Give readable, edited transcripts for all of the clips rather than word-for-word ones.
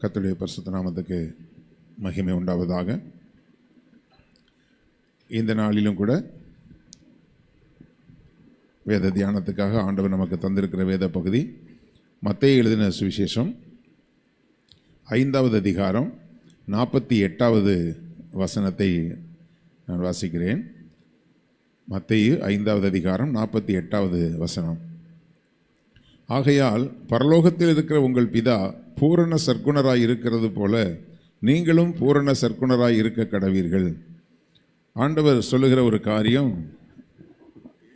கர்த்தருடைய பரிசுத்த நாமத்துக்கு மகிமை உண்டாவதாக. இந்த நாளிலும் கூட வேத தியானத்துக்காக ஆண்டவர் நமக்கு தந்திருக்கிற வேத பகுதி மத்தேயு எழுதின சுவிசேஷம் 5வது அதிகாரம் 48வது வசனத்தை நான் வாசிக்கிறேன். மத்தேயு 5வது அதிகாரம் 48வது வசனம். ஆகையால் பரலோகத்தில் இருக்கிற உங்கள் பிதா பூரண சற்குணராய் இருக்கிறது போல நீங்களும் பூரண சற்குணராய் இருக்க கடவீர்கள். ஆண்டவர் சொல்லுகிற ஒரு காரியம்,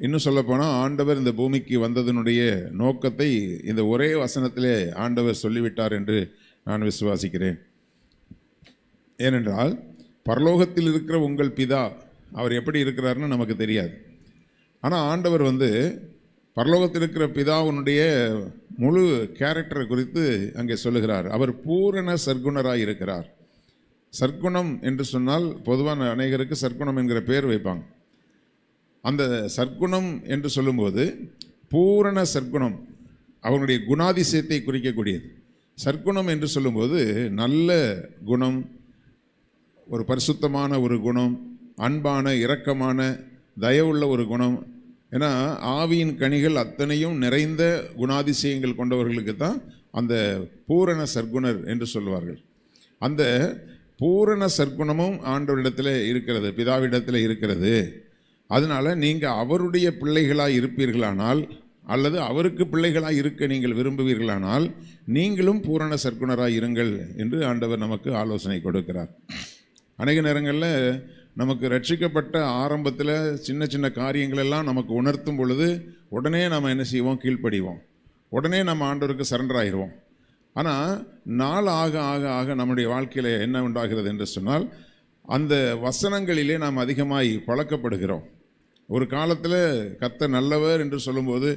இன்னும் சொல்லப்போனால் ஆண்டவர் இந்த பூமிக்கு வந்ததனுடைய நோக்கத்தை இந்த ஒரே வசனத்திலே ஆண்டவர் சொல்லிவிட்டார் என்று நான் விசுவாசிக்கிறேன். ஏனென்றால் பரலோகத்தில் இருக்கிற உங்கள் பிதா அவர் எப்படி இருக்கிறாருன்னு நமக்கு தெரியாது. ஆனால் ஆண்டவர் பரலோகத்தில் இருக்கிற பிதாவினுடைய முழு கேரக்டரை குறித்து அங்கே சொல்லுகிறார். அவர் பூரண சற்குணராய் இருக்கிறார். சற்குணம் என்று சொன்னால் பொதுவான அநேகருக்கு சற்குணம் என்கிற பெயர் வைப்பாங்க. அந்த சற்குணம் என்று சொல்லும்போது பூரண சற்குணம் அவனுடைய குணாதிசயத்தை குறிக்கக்கூடியது. சற்குணம் என்று சொல்லும்போது நல்ல குணம், ஒரு பரிசுத்தமான ஒரு குணம், அன்பான இரக்கமான தயவுள்ள ஒரு குணம். ஏன்னா ஆவியின் கனிகள் அத்தனையும் நிறைந்த குணாதிசயங்கள் கொண்டவர்களுக்கு தான் அந்த பூரண சற்குணர் என்று சொல்வார்கள். அந்த பூரண சற்குணமும் ஆண்டவரிடத்தில் இருக்கிறது, பிதாவிடத்தில் இருக்கிறது. அதனால் நீங்கள் அவருடைய பிள்ளைகளாக இருப்பீர்களானால் அல்லது அவருக்கு பிள்ளைகளாக இருக்க நீங்கள் விரும்புவீர்களானால் நீங்களும் பூரண சற்குணராக இருங்கள் என்று ஆண்டவர் நமக்கு ஆலோசனை கொடுக்கிறார். அநேக நேரங்களில் நமக்கு ரட்சிக்கப்பட்ட ஆரம்பத்தில் சின்ன சின்ன காரியங்களெல்லாம் நமக்கு உணர்த்தும் பொழுது உடனே நம்ம என்ன செய்வோம்? கீழ்ப்படிவோம். உடனே நம்ம ஆண்டவருக்கு சரண்டர் ஆகிடுவோம். ஆனால் நாள் ஆக ஆக ஆக நம்முடைய வாழ்க்கையில் என்ன உண்டாகிறது என்று சொன்னால் அந்த வசனங்களிலே நாம் அதிகமாய் பழக்கப்படுகிறோம். ஒரு காலத்தில் கர்த்தர் நல்லவர் என்று சொல்லும்போது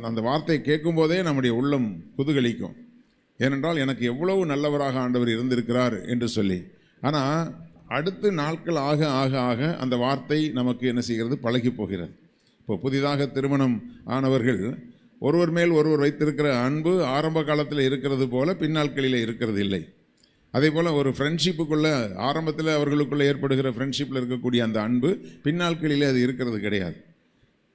அந்த வார்த்தையை கேட்கும்போதே நம்முடைய உள்ளம் குதூகலிக்கும். ஏனென்றால் எனக்கு எவ்வளவு நல்லவராக ஆண்டவர் இருந்திருக்கிறார் என்று சொல்லி. ஆனால் அடுத்து நாட்கள் ஆக ஆக ஆக அந்த வார்த்தை நமக்கு என்ன செய்கிறது? பழகி போகிறது. இப்போ புதிதாக திருமணம் ஆனவர்கள் ஒருவர் மேல் ஒருவர் வைத்திருக்கிற அன்பு ஆரம்ப காலத்தில் இருக்கிறது போல பின்னாட்களில் இருக்கிறது இல்லை. அதே போல் ஒரு ஃப்ரெண்ட்ஷிப்புக்குள்ளே ஆரம்பத்தில் அவர்களுக்குள்ளே ஏற்படுகிற ஃப்ரெண்ட்ஷிப்பில் இருக்கக்கூடிய அந்த அன்பு பின்னாட்களிலே அது இருக்கிறது கிடையாது.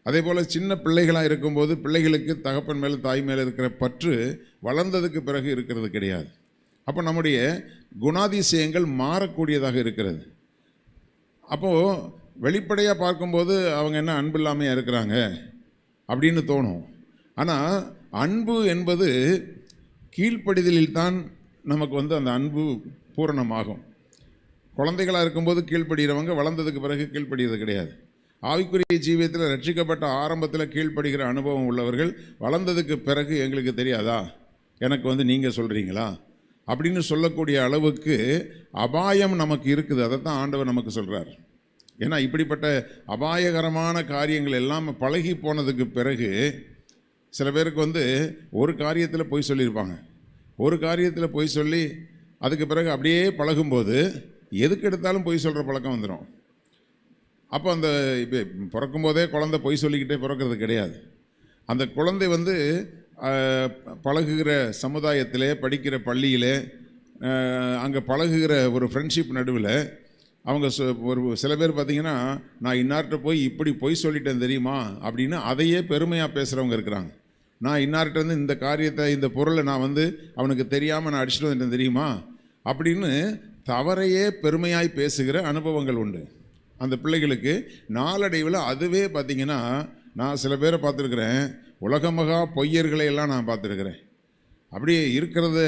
அதே போல் சின்ன பிள்ளைகளாக இருக்கும்போது பிள்ளைகளுக்கு தகப்பன் மேலே தாய் மேலே இருக்கிற பற்று வளர்ந்ததுக்கு பிறகு இருக்கிறது கிடையாது. அப்போ நம்முடைய குணாதிசயங்கள் மாறக்கூடியதாக இருக்கிறது. அப்போது வெளிப்படையாக பார்க்கும்போது அவங்க என்ன அன்பு இல்லாமையாக இருக்கிறாங்க அப்படின்னு தோணும். ஆனால் அன்பு என்பது கீழ்ப்படிதலில் தான் நமக்கு அந்த அன்பு பூரணமாகும். குழந்தைகளாக இருக்கும்போது கீழ்ப்படுகிறவங்க வளர்ந்ததுக்கு பிறகு கீழ்ப்படுகிறது கிடையாது. ஆவிக்குரிய ஜீவியத்தில் ரட்சிக்கப்பட்ட ஆரம்பத்தில் கீழ்ப்படுகிற அனுபவம் உள்ளவர்கள் வளர்ந்ததுக்கு பிறகு எங்களுக்கு தெரியாதா, எனக்கு நீங்கள் சொல்கிறீங்களா அப்படின்னு சொல்லக்கூடிய அளவுக்கு அபாயம் நமக்கு இருக்குது. அதை தான் ஆண்டவர் நமக்கு சொல்கிறார். ஏன்னா இப்படிப்பட்ட அபாயகரமான காரியங்கள் எல்லாம் பழகி போனதுக்கு பிறகு சில பேருக்கு ஒரு காரியத்தில் பொய் சொல்லியிருப்பாங்க. ஒரு காரியத்தில் பொய் சொல்லி அதுக்கு பிறகு அப்படியே பழகும்போது எதுக்கு எடுத்தாலும் பொய் சொல்கிற பழக்கம் வந்துடும். அப்போ அந்த இப்போ பிறக்கும்போதே குழந்தை பொய் சொல்லிக்கிட்டே பிறக்கிறது கிடையாது. அந்த குழந்தை பழகுகிற சமுதாயத்திலே, படிக்கிற பள்ளியிலே, அங்கே பழகுகிற ஒரு ஃப்ரெண்ட்ஷிப் நடுவில் அவங்க ஒரு சில பேர் பார்த்திங்கன்னா, நான் இன்னார்கிட்ட போய் இப்படி பொய் சொல்லிட்டேன் தெரியுமா அப்படின்னு அதையே பெருமையாக பேசுகிறவங்க இருக்கிறாங்க. நான் இன்னார்கிட்ட இந்த காரியத்தை, இந்த பொருளை நான் அவனுக்கு தெரியாமல் நான் அடிச்சுட்டு வந்துட்டேன் தெரியுமா அப்படின்னு தவறையே பெருமையாய் பேசுகிற அனுபவங்கள் உண்டு. அந்த பிள்ளைகளுக்கு நாளடைவில் அதுவே பார்த்திங்கன்னா, நான் சில பேரை பார்த்துருக்குறேன், உலகமகா பொய்யர்களை எல்லாம் நான் பார்த்துருக்குறேன். அப்படியே இருக்கிறத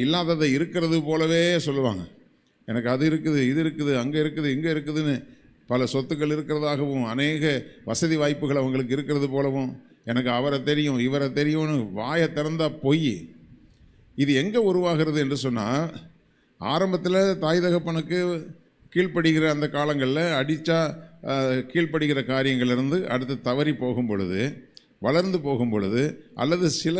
இல்லாததை இருக்கிறது போலவே சொல்லுவாங்க. எனக்கு அது இருக்குது, இது இருக்குது, அங்கே இருக்குது, இங்கே இருக்குதுன்னு பல சொத்துக்கள் இருக்கிறதாகவும் அநேக வசதி வாய்ப்புகள் அவங்களுக்கு இருக்கிறது போலவும், எனக்கு அவரை தெரியும் இவரை தெரியும்னு வாயை திறந்தால் பொய். இது எங்கே உருவாகிறது என்று சொன்னால், ஆரம்பத்தில் தாய் தகப்பனுக்கு கீழ்ப்படுகிற அந்த காலங்களில் அடித்தா கீழ்ப்படுகிற காரியங்களிலிருந்து அடுத்து தவறி போகும் பொழுது, வளர்ந்து போகும் பொழுது, அல்லது சில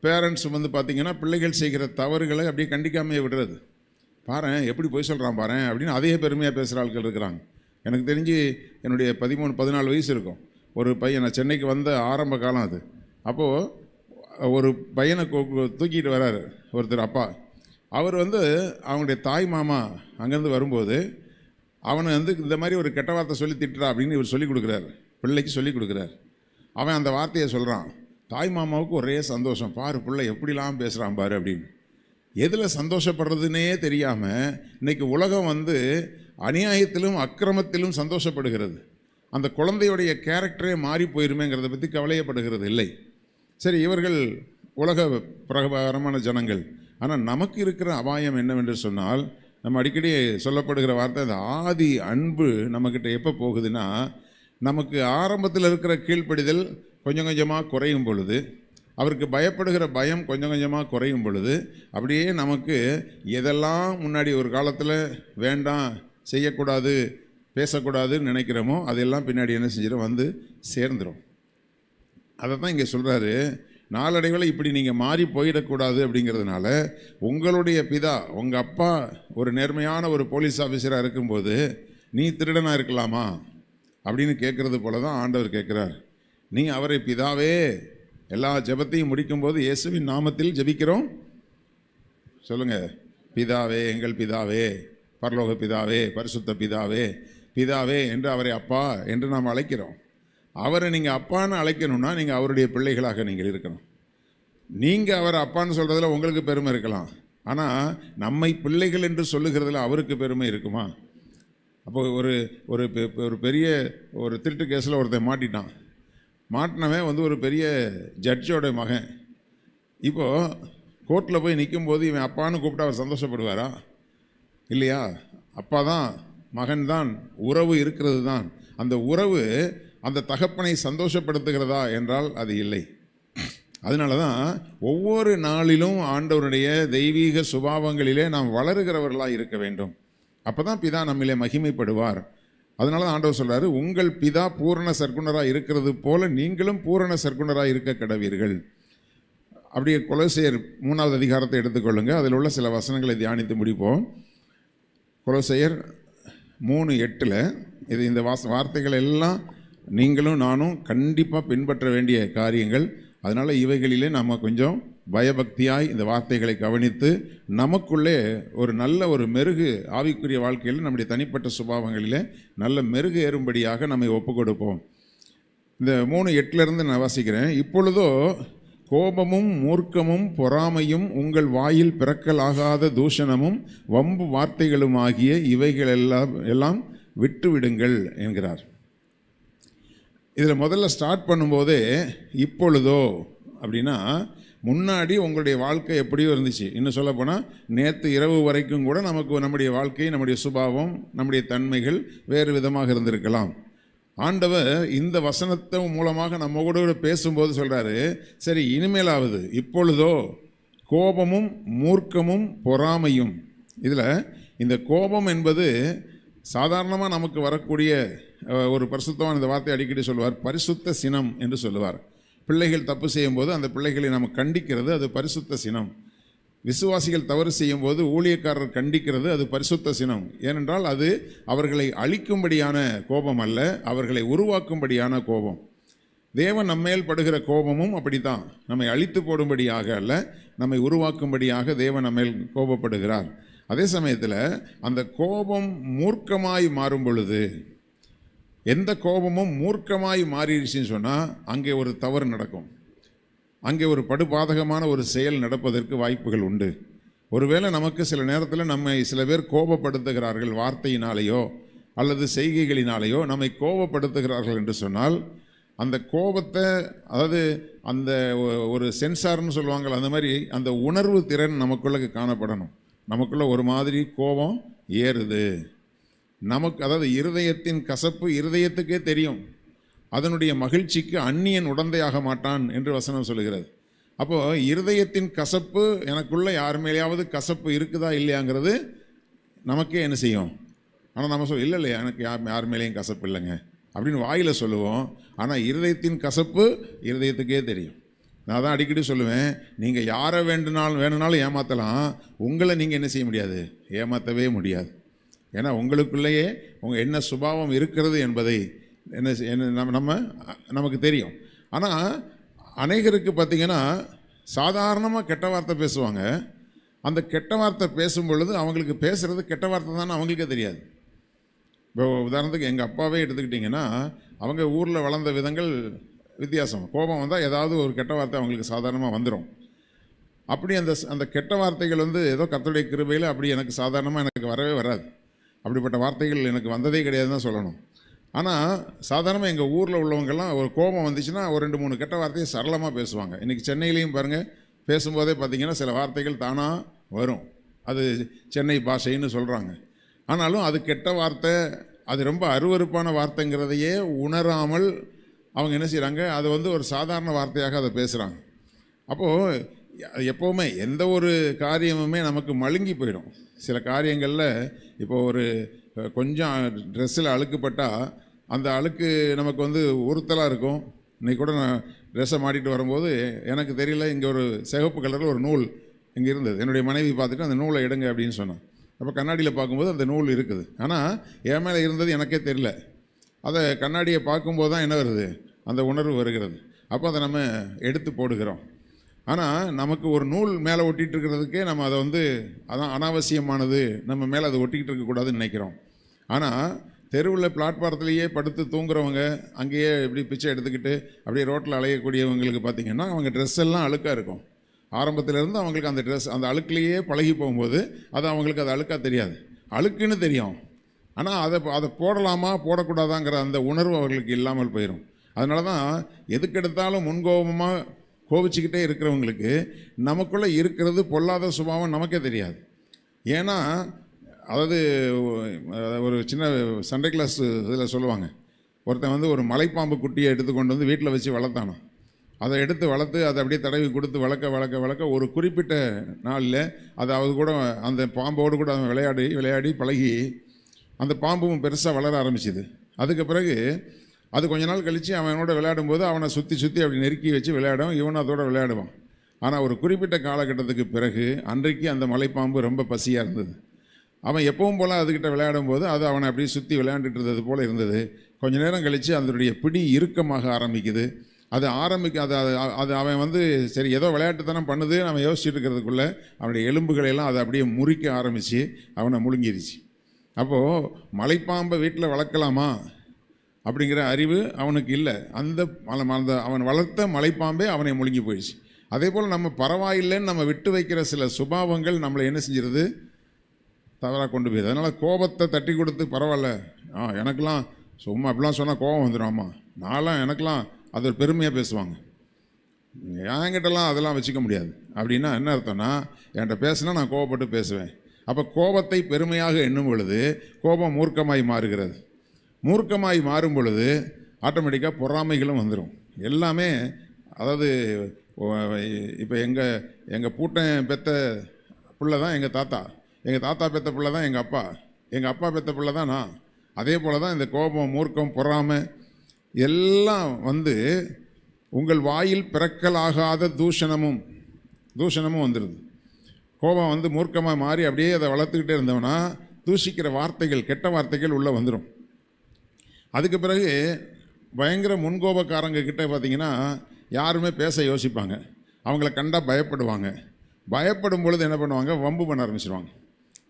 பேரண்ட்ஸ் பார்த்திங்கன்னா பிள்ளைகள் செய்கிற தவறுகளை அப்படியே கண்டிக்காமையே விடுறது. பாரேன் எப்படி போய் சொல்கிறான் பாரேன் அப்படின்னு அதையே பெருமையாக பேசுகிற ஆட்கள் இருக்கிறாங்க. எனக்கு தெரிஞ்சு என்னுடைய 13-14 வயசு இருக்கும். ஒரு பையன், நான் சென்னைக்கு வந்த ஆரம்ப காலம் அது. அப்போது ஒரு பையனை தூக்கிட்டு வராரு ஒருத்தர் அப்பா. அவர் அவங்களுடைய தாய் மாமா அங்கேருந்து வரும்போது அவனை இந்த மாதிரி ஒரு கெட்ட வார்த்தை சொல்லி திட்டுறா அப்படின்னு இவர் சொல்லிக் கொடுக்குறாரு, பிள்ளைக்கு சொல்லிக் கொடுக்குறாரு. அவன் அந்த வார்த்தையை சொல்கிறான். தாய் மாமாவுக்கு ஒரே சந்தோஷம், பாரு பிள்ளை எப்படிலாம் பேசுகிறான் பாரு அப்படின்னு. எதில் சந்தோஷப்படுறதுன்னே தெரியாமல் இன்றைக்கி உலகம் அநியாயத்திலும் அக்கிரமத்திலும் சந்தோஷப்படுகிறது. அந்த குழந்தையுடைய கேரக்டரே மாறி போயிருமேங்கிறத பற்றி கவலையப்படுகிறது இல்லை. சரி, இவர்கள் உலக பிரகாரமான ஜனங்கள். ஆனால் நமக்கு இருக்கிற அபாயம் என்னவென்று சொன்னால், நம்ம அடிக்கடி சொல்லப்படுகிற வார்த்தை, அந்த ஆதி அன்பு நம்மக்கிட்ட எப்போ போகுதுன்னா, நமக்கு ஆரம்பத்தில் இருக்கிற கீழ்ப்படிதல் கொஞ்சம் கொஞ்சமாக குறையும் பொழுது, அவருக்கு பயப்படுகிற பயம் கொஞ்சம் கொஞ்சமாக குறையும் பொழுது, அப்படியே நமக்கு எதெல்லாம் முன்னாடி ஒரு காலத்தில் வேண்டாம், செய்யக்கூடாது, பேசக்கூடாதுன்னு நினைக்கிறோமோ அதெல்லாம் பின்னாடி என்ன செஞ்சிடும், சேர்ந்துடும். அதை தான் இங்கே சொல்கிறாரு. நாளடைவில் இப்படி நீங்கள் மாறி போயிடக்கூடாது அப்படிங்கிறதுனால உங்களுடைய பிதா, உங்கள் அப்பா ஒரு நேர்மையான ஒரு போலீஸ் ஆஃபீஸராக இருக்கும்போது நீ திருடனாக இருக்கலாமா அப்படின்னு கேட்குறது போல தான் ஆண்டவர் கேட்குறார். நீ அவரை பிதாவே, எல்லா ஜெபத்தையும் முடிக்கும்போது இயேசுவின் நாமத்தில் ஜெபிக்கிறோம் சொல்லுங்கள். பிதாவே, எங்கள் பிதாவே, பரலோக பிதாவே, பரிசுத்த பிதாவே, பிதாவே என்று அவரை அப்பா என்று நாம் அழைக்கிறோம். அவரை நீங்கள் அப்பான்னு அழைக்கணும்னா நீங்கள் அவருடைய பிள்ளைகளாக நீங்கள் இருக்கணும். நீங்கள் அவரை அப்பான்னு சொல்கிறதுல உங்களுக்கு பெருமை இருக்கலாம், ஆனால் நம்மை பிள்ளைகள் என்று சொல்லுகிறதுல அவருக்கு பெருமை இருக்குமா? அப்போ ஒரு பெரிய ஒரு திருட்டு கேஸில் ஒருத்தன் மாட்டினவன் ஒரு பெரிய ஜட்ஜோட மகன். இப்போது கோர்ட்டில் போய் நிற்கும்போது இவன் அப்பான்னு கூப்பிட்டா அவர் சந்தோஷப்படுவாரா? இல்லையா? அப்பா தான், மகன் தான், உறவு இருக்கிறது தான். அந்த உறவு அந்த தகப்பனை சந்தோஷப்படுத்துகிறதா என்றால் அது இல்லை. அதனால தான் ஒவ்வொரு நாளிலும் ஆண்டவருடைய தெய்வீக சுபாவங்களிலே நாம் வளருகிறவர்களாக இருக்க வேண்டும். அப்போ தான் பிதா நம்மிலே மகிமைப்படுவார். அதனால தான் ஆண்டவர் சொல்கிறாரு, உங்கள் பிதா பூரண சற்குணராக இருக்கிறது போல நீங்களும் பூரண சற்குணராக இருக்க கடவீர்கள். அப்படியே கொலோசையர் 3வது அதிகாரத்தை எடுத்துக்கொள்ளுங்க. அதில் உள்ள சில வசனங்களை தியானித்து முடிப்போம். கொலோசையர் 3:8 இது இந்த வார்த்தைகள் எல்லாம் நீங்களும் நானும் கண்டிப்பாக பின்பற்ற வேண்டிய காரியங்கள். அதனால் இவைகளிலே நம்ம கொஞ்சம் பயபக்தியாய் இந்த வார்த்தைகளை கவனித்து நமக்குள்ளே ஒரு நல்ல ஒரு மெருகு, ஆவிக்குரிய வாழ்க்கையில் நம்முடைய தனிப்பட்ட சுபாவங்களிலே நல்ல மெருகு ஏறும்படியாக நம்மை ஒப்பு கொடுப்போம். இந்த 3:8 நான் வாசிக்கிறேன். இப்பொழுதோ கோபமும் மூர்க்கமும் பொறாமையும் உங்கள் வாயில் பிறக்கலாகாத தூஷணமும் வம்பு வார்த்தைகளும் ஆகிய இவைகள் எல்லாம் விட்டுவிடுங்கள் என்கிறார். இதில் முதல்ல ஸ்டார்ட் பண்ணும்போதே இப்பொழுதோ அப்படின்னா, முன்னாடி உங்களுடைய வாழ்க்கை எப்படியோ இருந்துச்சு. இன்னும் சொல்லப்போனால் நேற்று இரவு வரைக்கும் கூட நம்முடைய வாழ்க்கை, நம்முடைய சுபாவம், நம்முடைய தன்மைகள் வேறு விதமாக இருந்திருக்கலாம். ஆண்டவர் இந்த வசனத்தை மூலமாக நம்ம கூட பேசும்போது சொல்கிறாரு, சரி இனிமேலாவது இப்பொழுதோ கோபமும் மூர்க்கமும் பொறாமையும். இதில் இந்த கோபம் என்பது சாதாரணமாக நமக்கு வரக்கூடிய ஒரு பரிசுத்தமான இந்த வார்த்தை அடிக்கடி சொல்லுவார், பரிசுத்த சினம் என்று சொல்லுவார். பிள்ளைகள் தப்பு செய்யும்போது அந்த பிள்ளைகளை நம்ம கண்டிக்கிறது, அது பரிசுத்த சினம். விசுவாசிகள் தவறு செய்யும்போது ஊழியக்காரர் கண்டிக்கிறது, அது பரிசுத்த சினம். ஏனென்றால் அது அவர்களை அழிக்கும்படியான கோபம் அல்ல, அவர்களை உருவாக்கும்படியான கோபம். தேவன் நம்மேல் படுகிற கோபமும் அப்படித்தான், நம்மை அழித்து போடும்படியாக அல்ல, நம்மை உருவாக்கும்படியாக தேவன் நம்மேல் கோபப்படுகிறார். அதே சமயத்தில் அந்த கோபம் மூர்க்கமாய் மாறும் பொழுது, எந்த கோபமும் மூர்க்கமாய் மாறிடுச்சுன்னு சொன்னால் அங்கே ஒரு தவறு நடக்கும், அங்கே ஒரு படுபாதகமான ஒரு செயல் நடப்பதற்கு வாய்ப்புகள் உண்டு. ஒருவேளை நமக்கு சில நேரத்தில் நம்மை சில பேர் கோபப்படுத்துகிறார்கள், வார்த்தையினாலேயோ அல்லது செய்கைகளினாலேயோ நம்மை கோபப்படுத்துகிறார்கள் என்று சொன்னால், அந்த கோபத்தை, அதாவது அந்த ஒரு சென்சார்னு சொல்லுவாங்க, அந்த மாதிரி அந்த உணர்வு திறன் நமக்குள்ளே காணப்படணும். நமக்குள்ள ஒரு மாதிரி கோபம் ஏறுது நமக்கு, அதாவது இருதயத்தின் கசப்பு இருதயத்துக்கே தெரியும், அதனுடைய மகிழ்ச்சிக்கு அந்நியன் உடந்தையாக மாட்டான் என்று வசனம் சொல்லுகிறது. அப்போது இருதயத்தின் கசப்பு, எனக்குள்ள யார் மேலேயாவது கசப்பு இருக்குதா இல்லையாங்கிறது நமக்கே என்ன செய்யும். ஆனால் நம்ம இல்லை எனக்கு யார் மேலேயும் கசப்பு இல்லைங்க அப்படின்னு வாயில் சொல்லுவோம். ஆனால் இருதயத்தின் கசப்பு இருதயத்துக்கே தெரியும். நான் தான் அடிக்கடி சொல்லுவேன், நீங்கள் யாரை வேணுனாலும் ஏமாற்றலாம், உங்களை நீங்கள் என்ன செய்ய முடியாது, ஏமாற்றவே முடியாது. ஏன்னா உங்களுக்குள்ளேயே உங்கள் என்ன சுபாவம் இருக்கிறது என்பதை நமக்கு தெரியும். ஆனால் அநேகருக்கு பார்த்திங்கன்னா சாதாரணமாக கெட்ட வார்த்தை பேசுவாங்க, அந்த கெட்ட வார்த்தை பேசும் பொழுது அவங்களுக்கு பேசுகிறது கெட்ட வார்த்தை தானே அவங்களுக்கே தெரியாது. இப்போ உதாரணத்துக்கு எங்கள் அப்பாவே எடுத்துக்கிட்டிங்கன்னா, அவங்க ஊரில் வளர்ந்த விதங்கள் வித்தியாசம். கோபம் வந்தால் ஏதாவது ஒரு கெட்ட வார்த்தை அவங்களுக்கு சாதாரணமாக வந்துடும். அப்படி அந்த கெட்ட வார்த்தைகள் ஏதோ கர்த்தருடைய கிருபையில் அப்படி எனக்கு சாதாரணமாக எனக்கு வரவே வராது. அப்படிப்பட்ட வார்த்தைகள் எனக்கு வந்ததே கிடையாதுன்னு தான் சொல்லணும். ஆனால் சாதாரணமாக எங்கள் ஊரில் உள்ளவங்கெல்லாம் ஒரு கோபம் வந்துச்சுன்னா ஒரு 2-3 கெட்ட வார்த்தையை சரளமாக பேசுவாங்க. இன்றைக்கி சென்னையிலையும் பாருங்கள், பேசும்போதே பார்த்திங்கன்னா சில வார்த்தைகள் தானாக வரும். அது சென்னை பாஷைன்னு சொல்கிறாங்க. ஆனாலும் அது கெட்ட வார்த்தை, அது ரொம்ப அருவருப்பான வார்த்தைங்கிறதையே உணராமல் அவங்க என்ன செய்கிறாங்க, அது ஒரு சாதாரண வார்த்தையாக அதை பேசுகிறாங்க. அப்போது எப்போவுமே எந்த ஒரு காரியமுமே நமக்கு மழுங்கி போயிடும். சில காரியங்களில் இப்போ ஒரு கொஞ்சம் ட்ரெஸ்ஸில் அழுக்குப்பட்டால் அந்த அழுக்கு நமக்கு உறுத்தலாக இருக்கும். இன்றைக்கி கூட நான் ட்ரெஸ்ஸை மாட்டிட்டு வரும்போது எனக்கு தெரியல, இங்கே ஒரு சிவப்பு கலரில் ஒரு நூல் இங்கே இருந்தது. என்னுடைய மனைவி பார்த்துட்டு அந்த நூலை எடுங்க அப்படின்னு சொன்னான். அப்போ கண்ணாடியில் பார்க்கும்போது அந்த நூல் இருக்குது. ஆனால் என் மேலே இருந்தது எனக்கே தெரியல. அதை கண்ணாடியை பார்க்கும்போது தான் என்ன வருது, அந்த உணர்வு வருகிறது. அப்போ அதை நம்ம எடுத்து போடுகிறோம். ஆனால் நமக்கு ஒரு நூல் மேலே ஒட்டிகிட்டு இருக்கிறதுக்கே நம்ம அதை அதான் அனாவசியமானது, நம்ம மேலே அதை ஒட்டிக்கிட்டு இருக்கக்கூடாதுன்னு நினைக்கிறோம். ஆனால் தெருவில் பிளாட்பாரத்துலேயே படுத்து தூங்குறவங்க, அங்கேயே இப்படி பிச்சை எடுத்துக்கிட்டு அப்படியே ரோட்டில் அலையக்கூடியவங்களுக்கு பார்த்திங்கன்னா அவங்க ட்ரெஸ் எல்லாம் அழுக்காக இருக்கும். ஆரம்பத்திலேருந்து அவங்களுக்கு அந்த ட்ரெஸ் அந்த அழுக்குலேயே பழகி போகும்போது அது அவங்களுக்கு அது அழுக்காக தெரியாது, அழுக்குன்னு தெரியும். ஆனால் அதை போடலாமா போடக்கூடாதாங்கிற அந்த உணர்வு அவர்களுக்கு இல்லாமல் போயிடும். அதனால தான் எதுக்கெடுத்தாலும் முன்கோபமாக கோபிச்சுக்கிட்டே இருக்கிறவங்களுக்கு நமக்குள்ளே இருக்கிறது பொல்லாத சுபாவம் நமக்கே தெரியாது. ஏன்னா அதாவது ஒரு சின்ன சண்டே கிளாஸ் இதில் சொல்லுவாங்க, ஒருத்தன் ஒரு மலைப்பாம்பு குட்டியை எடுத்து கொண்டு வீட்டில் வச்சு வளர்த்தானோ. அதை எடுத்து வளர்த்து அதை அப்படியே தடவி கொடுத்து வளர்க்க ஒரு குறிப்பிட்ட நாளில் அது கூட அந்த பாம்போடு கூட அவன் விளையாடி பழகி அந்த பாம்பும் பெருசாக வளர ஆரம்பிச்சிது. அதுக்கு பிறகு அது கொஞ்ச நாள் கழித்து அவனோட விளையாடும்போது அவனை சுற்றி அப்படி நெருக்கி வச்சு விளையாடும், இவனும் அதோட விளையாடுவான். ஆனால் ஒரு குறிப்பிட்ட காலகட்டத்துக்கு பிறகு அன்றைக்கு அந்த மலைப்பாம்பு ரொம்ப பசியாக இருந்தது. அவன் எப்பவும் போல் அதுக்கிட்ட விளையாடும் போது அது அவனை அப்படியே சுற்றி விளையாண்டுட்டு இருந்தது போல் இருந்தது. கொஞ்ச நேரம் கழித்து அதனுடைய பிடி இறுக்கமாக ஆரம்பிக்குது. அது அவன் சரி ஏதோ விளையாட்டுத்தனம் பண்ணுது அவன் யோசிச்சுட்டு இருக்கிறதுக்குள்ளே அவனுடைய எலும்புகளையெல்லாம் அதை அப்படியே முறிக்க ஆரம்பித்து அவனை முழுங்கிருச்சு. அப்போது மலைப்பாம்பை வீட்டில் வளர்க்கலாமா அப்படிங்கிற அறிவு அவனுக்கு இல்லை. அந்த அவன் வளர்த்த மலைப்பாம்பே அவனை முழுங்கி போயிடுச்சு. அதே போல் நம்ம பரவாயில்லைன்னு நம்ம விட்டு வைக்கிற சில சுபாவங்கள் நம்மளை என்ன செஞ்சிருது, தவறாக கொண்டு போயிடுது. அதனால் கோபத்தை தட்டி கொடுத்து பரவாயில்ல, எனக்கெல்லாம் சும்மா அப்படிலாம் சொன்னால் கோபம் வந்துடும், ஆமாம் நான்லாம் எனக்கெல்லாம் அது ஒரு பெருமையாக பேசுவாங்க, என்கிட்டலாம் அதெல்லாம் வச்சுக்க முடியாது அப்படின்னா என்ன அர்த்தம்னா, என்கிட்ட பேசுனா நான் கோபப்பட்டு பேசுவேன். அப்போ கோபத்தை பெருமையாக எண்ணும் பொழுது கோபம் மூர்க்கமாய் மாறுகிறது. மூர்க்கமாய் மாறும் பொழுது ஆட்டோமேட்டிக்காக பொறாமைகளும் வந்துடும். எல்லாமே அதாவது இப்போ எங்கள் பூட்டன் பெத்த பிள்ளை தான் எங்கள் தாத்தா, எங்கள் தாத்தா பெத்த பிள்ளை தான் எங்கள் அப்பா பெத்த பிள்ளை தான் நான். அதே போல் தான் இந்த கோபம், மூர்க்கம், பொறாமை எல்லாம் உங்கள் வாயில் பிறக்கலாகாத தூஷணமும் வந்துடுது. கோபம் மூர்க்கமாக மாறி அப்படியே அதை வளர்த்துக்கிட்டே இருந்தவனா தூஷிக்கிற வார்த்தைகள், கெட்ட வார்த்தைகள் உள்ளே வந்துடும். அதுக்கு பிறகு பயங்கர முன்கோபக்காரங்க கிட்ட பார்த்திங்கன்னா யாருமே பேச யோசிப்பாங்க, அவங்கள கண்டால் பயப்படுவாங்க. பயப்படும் பொழுது என்ன பண்ணுவாங்க, வம்பு பண்ண ஆரம்பிச்சிடுவாங்க.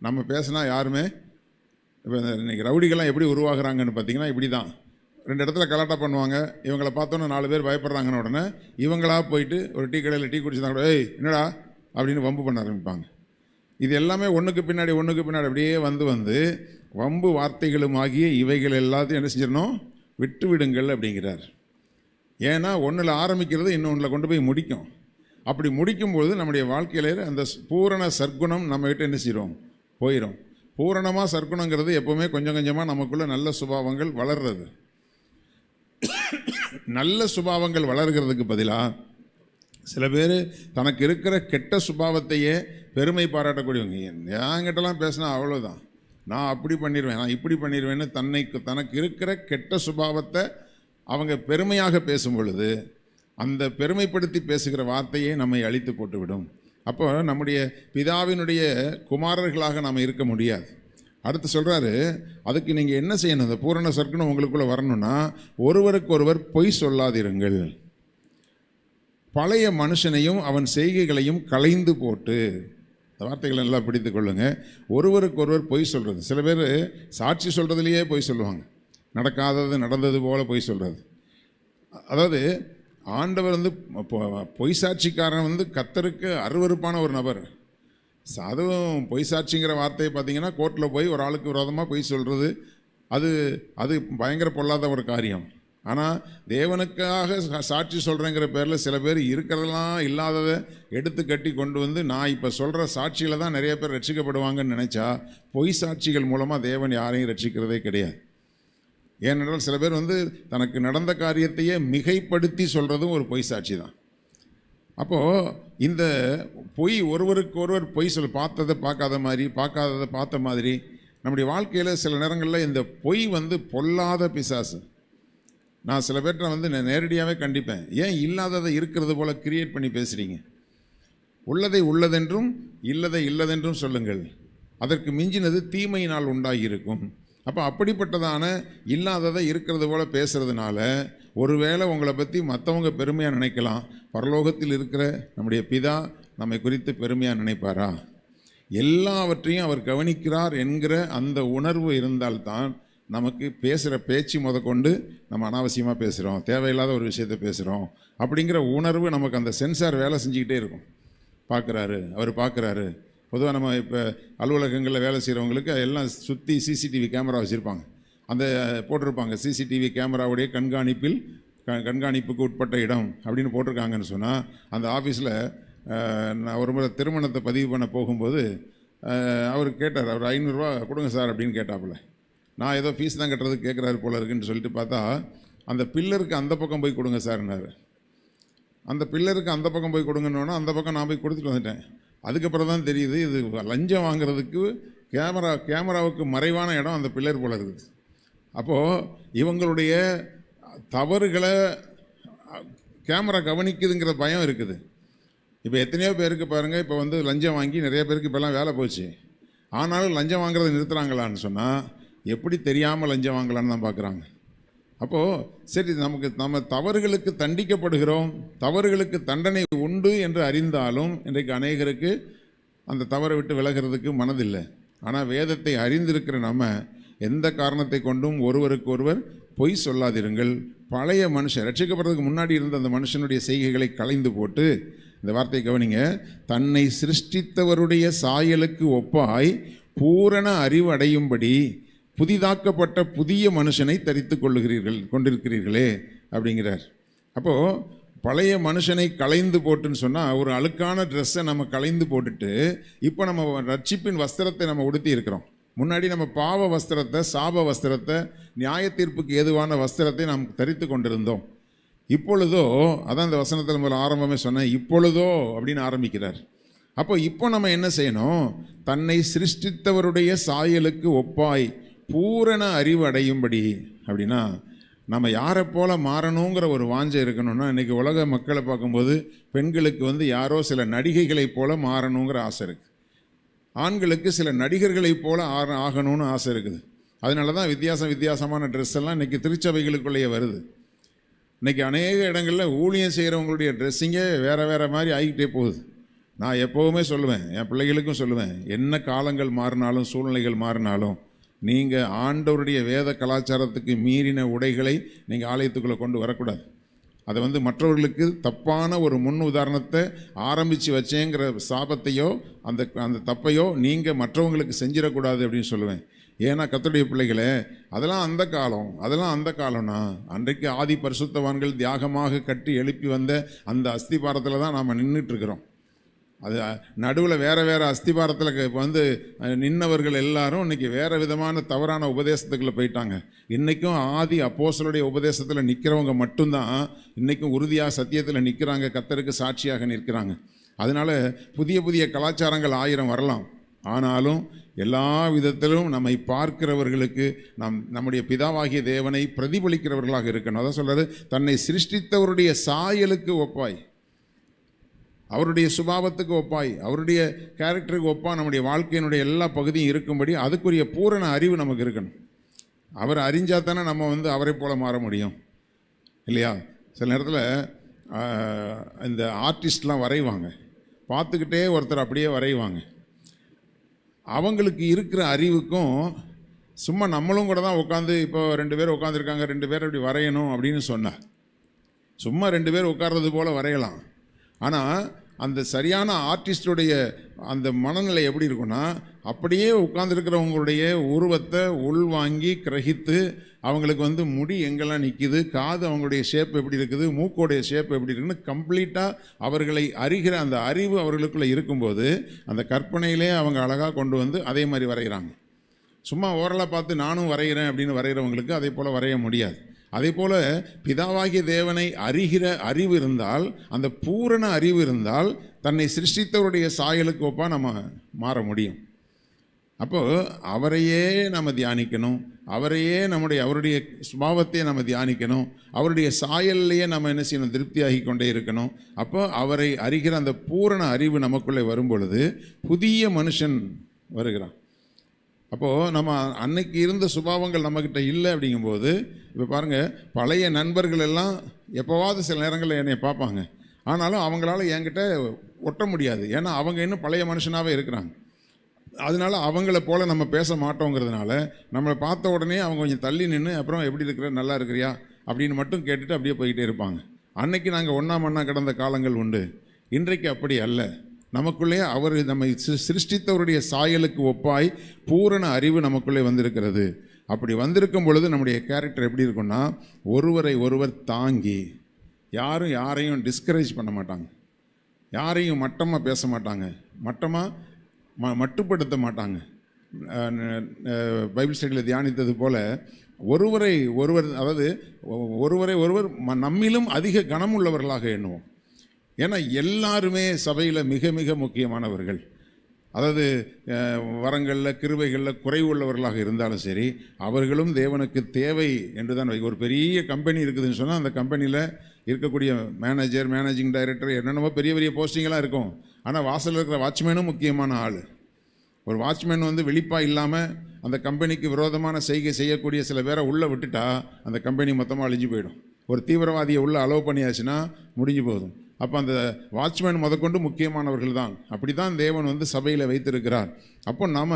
நம்ம பேசினா யாருமே இப்போ இன்றைக்கி ரவுடிகள்லாம் எப்படி உருவாகிறாங்கன்னு பார்த்திங்கன்னா இப்படி தான். 2 இடத்துல கலாட்டா பண்ணுவாங்க, இவங்களை பார்த்தோன்னே 4 பேர் பயப்படுறாங்கன்னு உடனே இவங்களாக போயிட்டு ஒரு டீ கடையில் டீ குடிச்சுதான் கூட ஏய் என்னடா அப்படின்னு வம்பு பண்ண ஆரம்பிப்பாங்க. இது எல்லாமே ஒன்றுக்கு பின்னாடி அப்படியே வந்து வம்பு வார்த்தைகளும் ஆகிய இவைகள் எல்லாத்தையும் என்ன செஞ்சிடணும், விட்டு விடுங்கள் அப்படிங்கிறார். ஏன்னா ஒன்றில் ஆரம்பிக்கிறது இன்னொன்றில் கொண்டு போய் முடிக்கும். அப்படி முடிக்கும்போது நம்முடைய வாழ்க்கையில் அந்த பூரண சற்குணம் நம்மகிட்ட என்ன செய்கிறோம், போயிடும். பூரணமாக சற்குணங்கிறது எப்போவுமே கொஞ்சம் கொஞ்சமாக நமக்குள்ளே நல்ல சுபாவங்கள் வளர்றது. நல்ல சுபாவங்கள் வளர்கிறதுக்கு பதிலாக சில பேர் தனக்கு இருக்கிற கெட்ட சுபாவத்தையே பெருமை பாராட்டக்கூடியவங்க. என்கிட்டலாம் பேசினா அவ்வளோதான், நான் அப்படி பண்ணிடுவேன், நான் இப்படி பண்ணிடுவேன்னு தனக்கு இருக்கிற கெட்ட சுபாவத்தை அவங்க பெருமையாக பேசும் பொழுது அந்த பெருமைப்படுத்தி பேசுகிற வார்த்தையே நம்மை அழித்து போட்டுவிடும். அப்போ நம்முடைய பிதாவினுடைய குமாரர்களாக நாம் இருக்க முடியாது. அடுத்து சொல்கிறாரு, அதுக்கு நீங்கள் என்ன செய்யணும், அந்த பூரண சற்குணம் உங்களுக்குள்ளே வரணும்னா ஒருவருக்கு ஒருவர் பொய் சொல்லாதிருங்கள், பழைய மனுஷனையும் அவன் செய்கைகளையும் களைந்து போட்டு. இந்த வார்த்தைகளை நல்லா பிடித்து கொள்ளுங்க. ஒருவருக்கு ஒருவர் பொய் சொல்கிறது. சில பேர் சாட்சி சொல்கிறதுலையே பொய் சொல்லுவாங்க, நடக்காதது நடந்தது போல் பொய் சொல்கிறது. அதாவது ஆண்டவர் வந்து பொய் சாட்சிக்காரன் வந்து கர்த்தருக்கு அருவருப்பான ஒரு நபர். அதுவும் பொய் சாட்சிங்கிற வார்த்தையை பார்த்தீங்கன்னா கோர்ட்டில் போய் ஒரு ஆளுக்கு விரோதமாக பொய் சொல்கிறது, அது பயங்கர பொல்லாத ஒரு காரியம். ஆனால் தேவனுக்காக சாட்சி சொல்கிறேங்கிற பேரில் சில பேர் இருக்கிறதெல்லாம் இல்லாததை எடுத்து கட்டி கொண்டு வந்து நான் இப்போ சொல்கிற சாட்சியில் தான் நிறைய பேர் ரட்சிக்கப்படுவாங்கன்னு நினச்சா பொய் சாட்சிகள் மூலமாக தேவன் யாரையும் ரட்சிக்கிறதே கிடையாது. ஏனென்றால் சில பேர் வந்து தனக்கு நடந்த காரியத்தையே மிகைப்படுத்தி சொல்கிறதும் ஒரு பொய் சாட்சி தான். அப்போது இந்த பொய் ஒருவருக்கு ஒருவர் பொய் பார்த்ததை பார்க்காத மாதிரி, பார்க்காததை பார்த்த மாதிரி நம்முடைய வாழ்க்கையில் சில நேரங்களில் இந்த பொய் வந்து பொல்லாத பிசாசு. நான் சில பேர்கிட்ட வந்து நேரடியாகவே கண்டிப்பேன், ஏன் இல்லாததை இருக்கிறது போல் கிரியேட் பண்ணி பேசுகிறீங்க? உள்ளதை உள்ளதென்றும் இல்லதை இல்லதென்றும் சொல்லுங்கள், அதற்கு மிஞ்சினது தீமையினால் உண்டாகி இருக்கும். அப்போ அப்படிப்பட்டதான இல்லாததை இருக்கிறது போல் பேசுகிறதுனால ஒருவேளை உங்களை பற்றி மற்றவங்க பெருமையாக நினைக்கலாம், பரலோகத்தில் இருக்கிற நம்முடைய பிதா நம்மை குறித்து பெருமையாக நினைப்பாரா? எல்லாவற்றையும் அவர் கவனிக்கிறார் என்கிற அந்த உணர்வு இருந்தால்தான் நமக்கு பேசுகிற பேச்சு முதற்கொண்டு நம்ம அனாவசியமாக பேசுகிறோம், தேவையில்லாத ஒரு விஷயத்தை பேசுகிறோம் அப்படிங்கிற உணர்வு நமக்கு அந்த சென்சார் வேலை செஞ்சுக்கிட்டே இருக்கும். பார்க்குறாரு, அவர் பார்க்குறாரு. பொதுவாக நம்ம இப்போ அலுவலகங்களில் வேலை செய்கிறவங்களுக்கு எல்லாம் சுற்றி சிசிடிவி கேமரா வச்சுருப்பாங்க. அந்த போட்டிருப்பாங்க, சிசிடிவி கேமராவுடைய கண்காணிப்புக்கு உட்பட்ட இடம் அப்படின்னு போட்டிருக்காங்கன்னு சொன்னால், அந்த ஆஃபீஸில் நான் ஒரு முறை திருமணத்தை பதிவு பண்ண போகும்போது அவர் கேட்டார், அவர் 500 ரூபா கொடுங்க சார் அப்படின்னு கேட்டாப்புல. நான் ஏதோ ஃபீஸ் தான் கட்டுறதுக்கு கேட்குறாரு போல இருக்குன்னு சொல்லிட்டு பார்த்தா, அந்த பில்லருக்கு அந்த பக்கம் போய் கொடுங்க சார்னார். அந்த பில்லருக்கு அந்த பக்கம் போய் கொடுங்கன்னோன்னா அந்த பக்கம் நான் போய் கொடுத்துட்டு வந்துட்டேன். அதுக்கப்புறம் தான் தெரியுது இது லஞ்சம் வாங்குறதுக்கு கேமராவுக்கு மறைவான இடம் அந்த பில்லர் போல இருக்குது. அப்போது இவங்களுடைய தவறுகளை கேமரா கவனிக்குதுங்கிற பயம் இருக்குது. இப்போ எத்தனையோ பேருக்கு பாருங்கள், இப்போ வந்து லஞ்சம் வாங்கி நிறைய பேருக்கு இப்போல்லாம் வேலை போச்சு. ஆனாலும் லஞ்சம் வாங்குறதை நிறுத்துகிறாங்களான்னு சொன்னால் எப்படி தெரியாமல் லஞ்சம் வாங்கலான்னு தான் பார்க்குறாங்க. அப்போது சரி, நம்ம தவறுகளுக்கு தண்டிக்கப்படுகிறோம், தவறுகளுக்கு தண்டனை உண்டு என்று அறிந்தாலும் இன்றைக்கு அநேகருக்கு அந்த தவறை விட்டு விலகிறதுக்கு மனதில்லை. ஆனால் வேதத்தை அறிந்திருக்கிற நம்ம எந்த காரணத்தை கொண்டும் ஒருவருக்கு ஒருவர் பொய் சொல்லாதிருங்கள். பழைய மனுஷன் ரட்சிக்கப்படுறதுக்கு முன்னாடி இருந்த அந்த மனுஷனுடைய செய்கைகளை களைந்து போட்டு, இந்த வார்த்தையை கவனிங்க, தன்னை சிருஷ்டித்தவருடைய சாயலுக்கு ஒப்பாய் பூரண அறிவு அடையும்படி புதிதாக்கப்பட்ட புதிய மனுஷனை தரித்து கொண்டிருக்கிறீர்களே அப்படிங்கிறார். அப்போது பழைய மனுஷனை களைந்து போட்டுன்னு சொன்னால், ஒரு அழுக்கான ட்ரெஸ்ஸை நம்ம களைந்து போட்டுட்டு இப்போ நம்ம ரட்சிப்பின் வஸ்திரத்தை நம்ம உடுத்தி இருக்கிறோம். முன்னாடி நம்ம பாவ வஸ்திரத்தை, சாப வஸ்திரத்தை, நியாய தீர்ப்புக்கு ஏதுவான வஸ்திரத்தை நாம் தரித்து கொண்டிருந்தோம். இப்பொழுதோ, அதான் இந்த வசனத்தில் முதல்ல ஆரம்பமே சொன்னேன், இப்பொழுதோ அப்படின்னு ஆரம்பிக்கிறார். அப்போ இப்போ நம்ம என்ன செய்யணும்? தன்னை சிருஷ்டித்தவருடைய சாயலுக்கு ஒப்பாய் பூரண அறிவு அடையும்படி. அப்படின்னா நம்ம யாரை போல் மாறணுங்கிற ஒரு வாஞ்சை இருக்கணும்னா, இன்றைக்கி உலக மக்களை பார்க்கும்போது பெண்களுக்கு வந்து யாரோ சில நடிகைகளை போல் மாறணுங்கிற ஆசை இருக்குது, ஆண்களுக்கு சில நடிகர்களை போல் ஆகணும்னு ஆசை இருக்குது. அதனால தான் வித்தியாசமான ட்ரெஸ் எல்லாம் இன்றைக்கி திருச்சபைகளுக்குள்ளேயே வருது. இன்றைக்கி அநேக இடங்களில் ஊழியம் செய்கிறவங்களுடைய ட்ரெஸ்ஸிங்கே வேறு மாதிரி ஆகிக்கிட்டே போகுது. நான் எப்போவுமே சொல்லுவேன், என் பிள்ளைகளுக்கும் சொல்லுவேன், என்ன காலங்கள் மாறினாலும் சூழ்நிலைகள் மாறினாலும் நீங்கள் ஆண்டவருடைய வேத கலாச்சாரத்துக்கு மீறின உடைகளை நீங்கள் ஆலயத்துக்குள்ளே கொண்டு வரக்கூடாது. அதை வந்து மற்றவர்களுக்கு தப்பான ஒரு முன் உதாரணத்தை ஆரம்பித்து வச்சேங்கிற சாபத்தையோ அந்த தப்பையோ நீங்கள் மற்றவங்களுக்கு செஞ்சிடக்கூடாது அப்படின்னு சொல்லுவேன். ஏன்னா கர்த்தருடைய பிள்ளைகளே, அதெல்லாம் அந்த காலம்னா அன்றைக்கு ஆதி பரிசுத்தவான்கள் தியாகமாக கட்டி எழுப்பி வந்த அந்த அஸ்திபாரத்தில் தான் நாம் நின்றுட்டுருக்குறோம். அது நடுவில் வேறு அஸ்திபாரத்தில் வந்து நின்னவர்கள் எல்லாரும் இன்றைக்கி வேறு விதமான தவறான உபதேசத்துக்குள்ளே போயிட்டாங்க. இன்றைக்கும் ஆதி அப்போஸ்தலருடைய உபதேசத்தில் நிற்கிறவங்க மட்டும்தான் இன்றைக்கும் உறுதியாக சத்தியத்தில் நிற்கிறாங்க, கர்த்தருக்கு சாட்சியாக நிற்கிறாங்க. அதனால் புதிய கலாச்சாரங்கள் 1000 வரலாம், ஆனாலும் எல்லா விதத்திலும் நம்மை பார்க்கிறவர்களுக்கு நம்முடைய பிதாவாகிய தேவனை பிரதிபலிக்கிறவர்களாக இருக்கணும். அதான் சொல்கிறாரு, தன்னை சிருஷ்டித்தவருடைய சாயலுக்கு ஒப்பாய், அவருடைய சுபாவத்துக்கு ஒப்பாய், அவருடைய கேரக்டருக்கு ஒப்பா நம்முடைய வாழ்க்கையினுடைய எல்லா பகுதியும் இருக்கும்படி அதுக்குரிய பூரண அறிவு நமக்கு இருக்கணும். அவரை அறிஞ்சால் தானே நம்ம வந்து அவரை போல மாற முடியும் இல்லையா? சில நேரத்தில் இந்த ஆர்டிஸ்ட்லாம் வரைவாங்க, பார்த்துக்கிட்டே ஒருத்தர் அப்படியே வரைவாங்க. அவங்களுக்கு இருக்கிற அறிவுக்கும் சும்மா நம்மளும் கூட தான் உட்காந்து இப்போ 2 பேர் உட்காந்துருக்காங்க, 2 பேர் அப்படி வரையணும் அப்படின்னு சொன்னார். சும்மா 2 பேர் உட்கார்றது போல் வரையலாம். ஆனால் அந்த சரியான ஆர்டிஸ்டுடைய அந்த மனநிலை எப்படி இருக்குன்னா, அப்படியே உட்கார்ந்துருக்கிறவங்களுடைய உருவத்தை உள்வாங்கி கிரகித்து அவங்களுக்கு முடி எங்கெல்லாம் நிற்கிது, காது அவங்களுடைய ஷேப் எப்படி இருக்குது, மூக்கோடைய ஷேப் எப்படி இருக்குன்னு கம்ப்ளீட்டாக அவர்களை அறிகிற அந்த அறிவு அவர்களுக்குள்ளே இருக்கும்போது அந்த கற்பனையிலே அவங்க அழகாக கொண்டு வந்து அதே மாதிரி வரைகிறாங்க. சும்மா ஓரலாக பார்த்து நானும் வரைகிறேன் அப்படின்னு வரைகிறவங்களுக்கு அதே போல் வரைய முடியாது. அதே போல் பிதாவாகிய தேவனை அறிகிற அறிவு இருந்தால், அந்த பூரண அறிவு இருந்தால் தன்னை சிருஷ்டித்தவருடைய சாயலுக்கு ஒப்பா நம்ம மாற முடியும். அப்போது அவரையே நம்ம தியானிக்கணும், அவரையே அவருடைய சுபாவத்தையே நம்ம தியானிக்கணும், அவருடைய சாயல்லையே நம்ம என்ன செய்யணும், திருப்தியாகி கொண்டே இருக்கணும். அப்போ அவரை அறிகிற அந்த பூரண அறிவு நமக்குள்ளே வரும் பொழுது புதிய மனுஷன் வருகிறான். அப்போது நம்ம அன்னைக்கு இருந்த சுபாவங்கள் நம்மக்கிட்ட இல்லை அப்படிங்கும்போது, இப்போ பாருங்கள், பழைய நண்பர்கள் எல்லாம் எப்போவாவது சில நேரங்களில் என்னை பார்ப்பாங்க, ஆனாலும் அவங்களால என்கிட்ட ஒட்ட முடியாது. ஏன்னா அவங்க இன்னும் பழைய மனுஷனாகவே இருக்கிறாங்க. அதனால அவங்கள போல் நம்ம பேச மாட்டோங்கிறதுனால நம்மளை பார்த்த உடனே அவங்க கொஞ்சம் தள்ளி நின்று அப்புறம் எப்படி இருக்கிற, நல்லா இருக்கிறியா அப்படின்னு மட்டும் கேட்டுட்டு அப்படியே போய்கிட்டே இருப்பாங்க. அன்னைக்கு நாங்கள் ஒன்றா மண்ணா கிடந்த காலங்கள் உண்டு. இன்றைக்கு அப்படி அல்ல. நமக்குள்ளே அவர் நம்மை சிருஷ்டித்தவருடைய சாயலுக்கு ஒப்பாய் பூரண அறிவு நமக்குள்ளே வந்திருக்கிறது. அப்படி வந்திருக்கும் பொழுது நம்முடைய கேரக்டர் எப்படி இருக்குன்னா, ஒருவரை ஒருவர் தாங்கி, யாரும் யாரையும் டிஸ்கரேஜ் பண்ண மாட்டாங்க, யாரையும் மட்டமாக பேச மாட்டாங்க, மட்டுப்படுத்த மாட்டாங்க. பைபிள் ஸ்டடியில் தியானித்தது போல் ஒருவரை ஒருவர், அதாவது ஒருவரை ஒருவர் நம்மிலும் அதிக கனமுள்ளவர்களாக எண்ணுவோம். ஏன்னா எல்லாருமே சபையில் மிக மிக முக்கியமானவர்கள். அதாவது வரங்களில் கிருபைகளில் குறைவுள்ளவர்களாக இருந்தாலும் சரி, அவர்களும் தேவனுக்கு தேவை என்று தான். ஒரு பெரிய கம்பெனி இருக்குதுன்னு சொன்னால் அந்த கம்பெனியில் இருக்கக்கூடிய மேனேஜர், மேனேஜிங் டைரக்டர், என்னென்னமோ பெரிய பெரிய போஸ்டிங்கெல்லாம் இருக்கும். ஆனால் வாசலில் இருக்கிற வாட்ச்மேனும் முக்கியமான ஆள். ஒரு வாட்ச்மேன் வெளிப்பாக இல்லாமல் அந்த கம்பெனிக்கு விரோதமான செய்கை செய்யக்கூடிய சில பேரை உள்ளே விட்டுட்டா அந்த கம்பெனி மொத்தமாக அழிஞ்சு போயிடும். ஒரு தீவிரவாதியை உள்ளே அலோவ் பண்ணியாச்சுன்னா முடிஞ்சு போதும். அப்போ அந்த வாட்ச்மேன் முதற்கொண்டு முக்கியமானவர்கள் தான். அப்படி தான் தேவன் சபையில் வைத்திருக்கிறார். அப்போ நாம்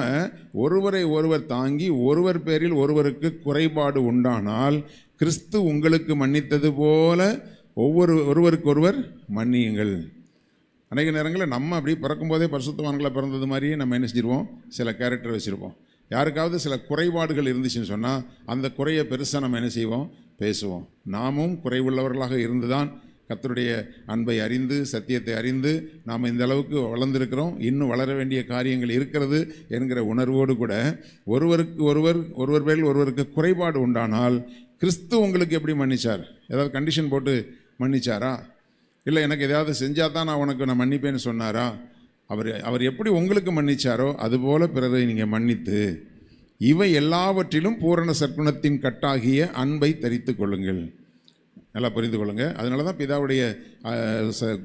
ஒருவரை ஒருவர் தாங்கி, ஒருவர் பேரில் ஒருவருக்கு குறைபாடு உண்டானால் கிறிஸ்து உங்களுக்கு மன்னித்தது போல ஒருவருக்கொருவர் மன்னியுங்கள். அநேக நேரங்களில் நம்ம அப்படி பிறக்கும்போதே பரிசுத்தவான்களை பிறந்தது மாதிரியே நம்ம என்ன செஞ்சிருவோம், சில கேரக்டர் வச்சுருப்போம். யாருக்காவது சில குறைபாடுகள் இருந்துச்சுன்னு சொன்னால் அந்த குறையை பெருசாக நம்ம என்ன செய்வோம், பேசுவோம். நாமும் குறைவுள்ளவர்களாக இருந்து தான் கர்த்தருடைய அன்பை அறிந்து சத்தியத்தை அறிந்து நாம் இந்த அளவுக்கு வளர்ந்திருக்கிறோம். இன்னும் வளர வேண்டிய காரியங்கள் இருக்கிறது என்கிற உணர்வோடு கூட ஒருவர் பேரில் ஒருவருக்கு குறைபாடு உண்டானால் கிறிஸ்து உங்களுக்கு எப்படி மன்னிச்சார்? ஏதாவது கண்டிஷன் போட்டு மன்னிச்சாரா? இல்லை எனக்கு எதாவது செஞ்சால் தான் நான் மன்னிப்பேன்னு சொன்னாரா? அவர் எப்படி உங்களுக்கு மன்னிச்சாரோ அதுபோல் பிறரை நீங்கள் மன்னித்து இவை எல்லாவற்றிலும் பூரண சற்குணத்தின் கட்டாகிய அன்பை தரித்து கொள்ளுங்கள். நல்லா புரிந்து கொள்ளுங்கள். அதனால தான் பிதாவுடைய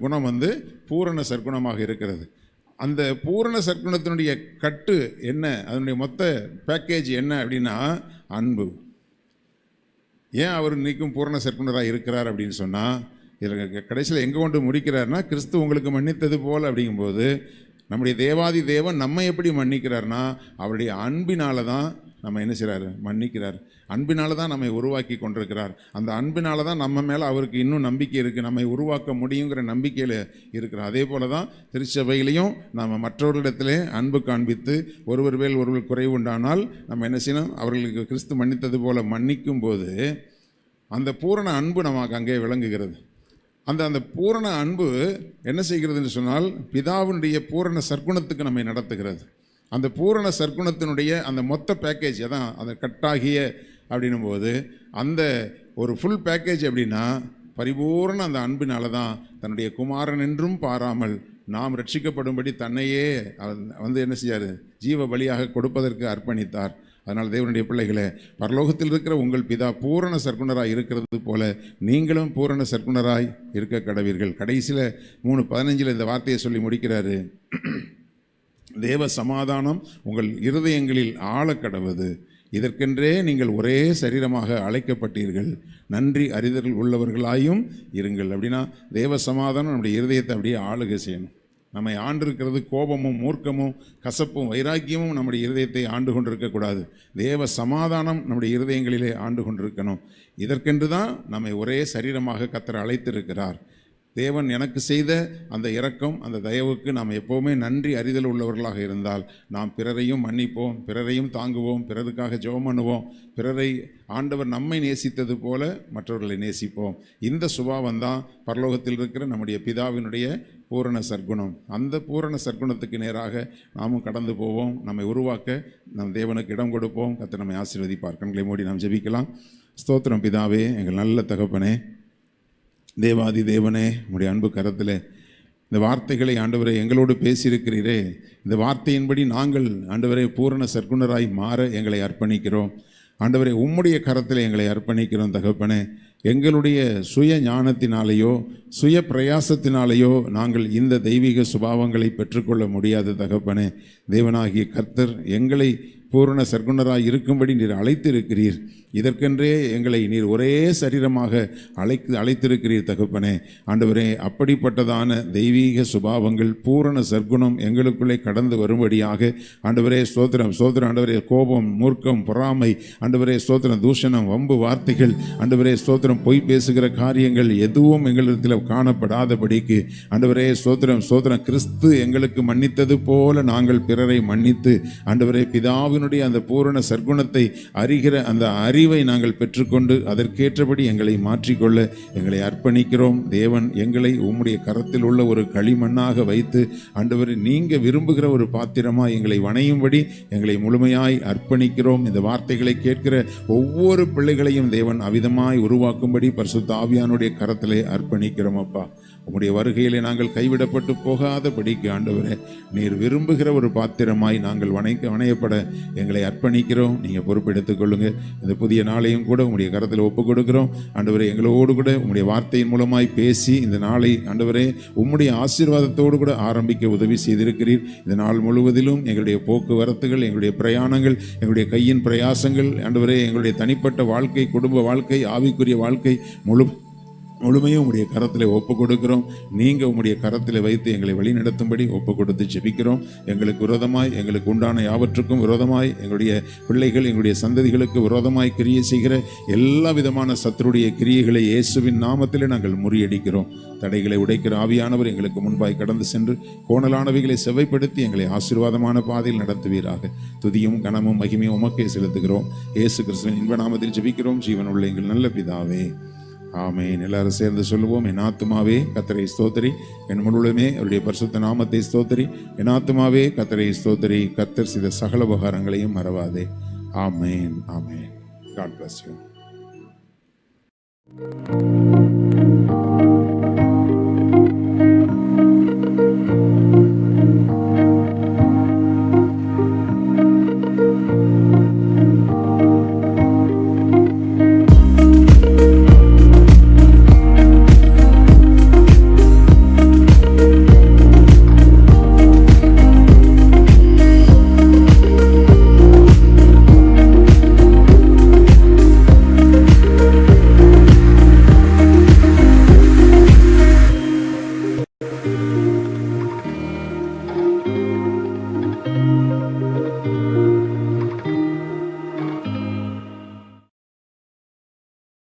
குணம் பூரண சற்குணமாக இருக்கிறது. அந்த பூரண சற்குணத்தினுடைய கட்டு என்ன, அதனுடைய மொத்த பேக்கேஜ் என்ன அப்படின்னா அன்பு. ஏன் அவர் இன்னைக்கும் பூரண சற்குணராக இருக்கிறார் அப்படின்னு சொன்னால், இதில் கடைசியில் எங்கே கொண்டு முடிக்கிறார்னா, கிறிஸ்து உங்களுக்கு மன்னித்தது போல் அப்படிங்கும்போது நம்முடைய தேவாதி தேவன் நம்ம எப்படி மன்னிக்கிறார்னா அவருடைய அன்பினால தான் நம்ம என்ன செய்கிறாரு, மன்னிக்கிறார். அன்பினால தான் நம்மை உருவாக்கி கொண்டிருக்கிறார். அந்த அன்பினால தான் நம்ம மேலே அவருக்கு இன்னும் நம்பிக்கை இருக்குது, நம்மை உருவாக்க முடியுங்கிற நம்பிக்கையில் இருக்கிறோம். அதே போல் தான் திருச்சபையிலையும் நம்ம மற்றவர்களிடத்திலே அன்பு காண்பித்து ஒருவர் மேல் ஒருவர் குறைவு உண்டானால் நம்ம என்ன செய்யணும், அவர்களுக்கு கிறிஸ்து மன்னித்தது போல் மன்னிக்கும் போது அந்த பூரண அன்பு நமக்கு அங்கே விளங்குகிறது. அந்த பூரண அன்பு என்ன செய்கிறதுன்னு சொன்னால் பிதாவினுடைய பூரண சற்குணத்துக்கு நம்மை நடத்துகிறது. அந்த பூரண சற்குணத்தினுடைய அந்த மொத்த பேக்கேஜ் அதான் அந்த கட்டாகிய அப்படின்னும் போது அந்த ஒரு ஃபுல் பேக்கேஜ் அப்படின்னா பரிபூர்ண அந்த அன்பினால தான் தன்னுடைய குமாரன் என்றும் பாராமல் நாம் ரட்சிக்கப்படும்படி தன்னையே என்ன செய்யார், ஜீவ பலியாக கொடுப்பதற்கு அர்ப்பணித்தார். அதனால் தேவனுடைய பிள்ளைகளே, பரலோகத்தில் இருக்கிற உங்கள் பிதா பூரண சற்குணராய் இருக்கிறது போல நீங்களும் பூரண சற்குணராய் இருக்க கடவீர்கள். கடைசியில் 3:15 இந்த வார்த்தையை சொல்லி முடிக்கிறாரு. தேவ சமாதானம் உங்கள் இருதயங்களில் ஆழக்கடவது, இதற்கென்றே நீங்கள் ஒரே சரீரமாக அழைக்கப்பட்டீர்கள், நன்றி அறிதல் உள்ளவர்களாயும் இருங்கள். அப்படின்னா தேவ சமாதானம் நம்முடைய இருதயத்தை அப்படியே ஆளுகை செய்யணும். நம்மை ஆண்டிருக்கிறது கோபமும் மூர்க்கமும் கசப்பும் வைராக்கியமும் நம்முடைய இருதயத்தை ஆண்டு கொண்டிருக்கக்கூடாது. தேவ சமாதானம் நம்முடைய இருதயங்களிலே ஆண்டு கொண்டிருக்கணும். இதற்கென்று தான் நம்மை ஒரே சரீரமாக கர்த்தர் அழைத்திருக்கிறார். தேவன் எனக்கு செய்த அந்த இரக்கம், அந்த தயவுக்கு நாம் எப்போவுமே நன்றி அறிதல் உள்ளவர்களாக இருந்தால் நாம் பிறரையும் மன்னிப்போம், பிறரையும் தாங்குவோம், பிறருக்காக ஜெபம் பண்ணுவோம், பிறரை ஆண்டவர் நம்மை நேசித்தது போல மற்றவர்களை நேசிப்போம். இந்த சுபாவம் தான் பரலோகத்தில் இருக்கிற நம்முடைய பிதாவினுடைய பூரண சற்குணம். அந்த பூரண சற்குணத்துக்கு நேராக நாமும் கடந்து போவோம். நம்மை உருவாக்க நம் தேவனுக்கு இடம் கொடுப்போம். கர்த்தர் நம்மை ஆசீர்வதிப்பார். கண்களை மூடி நாம் ஜெபிக்கலாம். ஸ்தோத்திரம் பிதாவே, எங்கள் நல்ல தகப்பனே, தேவாதி தேவனே, உம்முடைய அன்பு கரத்தில் இந்த வார்த்தைகளை ஆண்டவரே எங்களோடு பேசியிருக்கிறீரே, இந்த வார்த்தையின்படி நாங்கள் ஆண்டவரே பூரண சற்குணராய் மாற எங்களை அர்ப்பணிக்கிறோம். ஆண்டவரே உம்முடைய கரத்தில் எங்களை அர்ப்பணிக்கிறோம் தகப்பனே. எங்களுடைய சுய ஞானத்தினாலேயோ சுய பிரயாசத்தினாலேயோ நாங்கள் இந்த தெய்வீக சுபாவங்களை பெற்றுக்கொள்ள முடியாது தகப்பனே. தேவனாகிய கர்த்தர் எங்களை பூரண சற்குணராய் இருக்கும்படி நீர் அழைத்திருக்கிறீர். இதற்கென்றே எங்களை நீர் ஒரே சரீரமாக அழைத்திருக்கிறீர் தகப்பனே. ஆண்டவரே, அப்படிப்பட்டதான தெய்வீக சுபாவங்கள் பூரண சற்குணம் எங்களுக்குள்ளே கடந்து வரும்படியாக ஆண்டவரே ஸ்தோத்திரம் ஸ்தோத்திரம். ஆண்டவரே, கோபம், மூர்க்கம், பொறாமை, ஆண்டவரே ஸ்தோத்திரம், தூஷணம், வம்பு வார்த்தைகள், ஆண்டவரே ஸ்தோத்திரம், பொய் பேசுகிற காரியங்கள் எதுவும் எங்களிடத்தில் காணப்படாதபடிக்கு ஆண்டவரே ஸ்தோத்திரம் ஸ்தோத்திரம், கிறிஸ்து எங்களுக்கு மன்னித்தது போல நாங்கள் பிறரை மன்னித்து ஆண்டவரே பிதாவினுடைய அந்த பூரண சற்குணத்தை அறிகிற அந்த அறிவை நாங்கள் பெற்றுக்கொண்டு அதற்கேற்றபடி எங்களை மாற்றிக்கொள்ள எங்களை அர்ப்பணிக்கிறோம். தேவன் எங்களை உம்முடைய கரத்தில் உள்ள ஒரு களிமண்ணாக வைத்து ஆண்டவரே நீங்க விரும்புகிற ஒரு பாத்திரமாய் எங்களை வணையும்படி எங்களை முழுமையாய் அர்ப்பணிக்கிறோம். இந்த வார்த்தைகளை கேட்கிற ஒவ்வொரு பிள்ளைகளையும் தேவன் அவிதமாய் உருவாக்கும்படி பரிசுத்த ஆவியானுடைய கரத்திலே அர்ப்பணிக்கிறோம். அப்பா, உம்முடைய வருகையிலே நாங்கள் கைவிடப்பட்டு போகாதபடிக்கு ஆண்டவரே நீர் விரும்புகிற ஒரு பாத்திரமாய் நாங்கள் வணையப்பட எங்களை அர்ப்பணிக்கிறோம். நீங்கள் பொறுப்பெடுத்துக் கொள்ளுங்க. இந்த புதிய நாளையும் கூட உம்முடைய கரத்தில் ஒப்புக் கொடுக்கிறோம். ஆண்டவரே, எங்களோடு கூட உம்முடைய வார்த்தையின் மூலமாய் பேசி இந்த நாளை ஆண்டவரே உம்முடைய ஆசீர்வாதத்தோடு கூட ஆரம்பிக்க உதவி செய்திருக்கிறீர். இந்த நாள் முழுவதிலும் எங்களுடைய போக்குவரத்துகள், எங்களுடைய பிரயாணங்கள், எங்களுடைய கையின் பிரயாசங்கள், ஆண்டவரே எங்களுடைய தனிப்பட்ட வாழ்க்கை, குடும்ப வாழ்க்கை, ஆவிக்குரிய வாழ்க்கை முழுமையும் உம்முடைய கரத்தில் ஒப்பு கொடுக்கிறோம். நீங்கள் உம்முடைய கரத்தில் வைத்து எங்களை வழிநடத்தும்படி ஒப்பு கொடுத்து ஜெபிக்கிறோம். எங்களுக்கு விரோதமாய், எங்களுக்கு உண்டான யாவற்றுக்கும் விரோதமாய், எங்களுடைய பிள்ளைகள், எங்களுடைய சந்ததிகளுக்கு விரோதமாய் கிரியை செய்கிற எல்லா விதமான சத்துருடைய கிரியைகளை இயேசுவின் நாமத்தில் நாங்கள் முறியடிக்கிறோம். தடைகளை உடைக்கிற ஆவியானவர் எங்களுக்கு முன்பாய் கடந்து சென்று கோணலானவைகளை செவ்வைப்படுத்தி எங்களை ஆசீர்வாதமான பாதையில் நடத்துவீராக. துதியும் கனமும் மகிமையும் உமக்கே செலுத்துகிறோம். இயேசு கிறிஸ்துவின் இன்ப நாமத்தில் ஜெபிக்கிறோம் ஜீவனுள்ள எங்கள் நல்ல பிதாவே, ஆமென். எல்லாரும் சேர்ந்து சொல்லுவோம். என் ஆத்துமாவே கர்த்தரை ஸ்தோத்திரி, என் முழுவதுமே அவருடைய பரிசுத்த நாமத்தை ஸ்தோத்திரி. என் ஆத்துமாவே கர்த்தரை ஸ்தோத்திரி, கர்த்தர் செய்த சகல உபகாரங்களையும் மறவாதே. ஆமென், ஆமென். God bless you.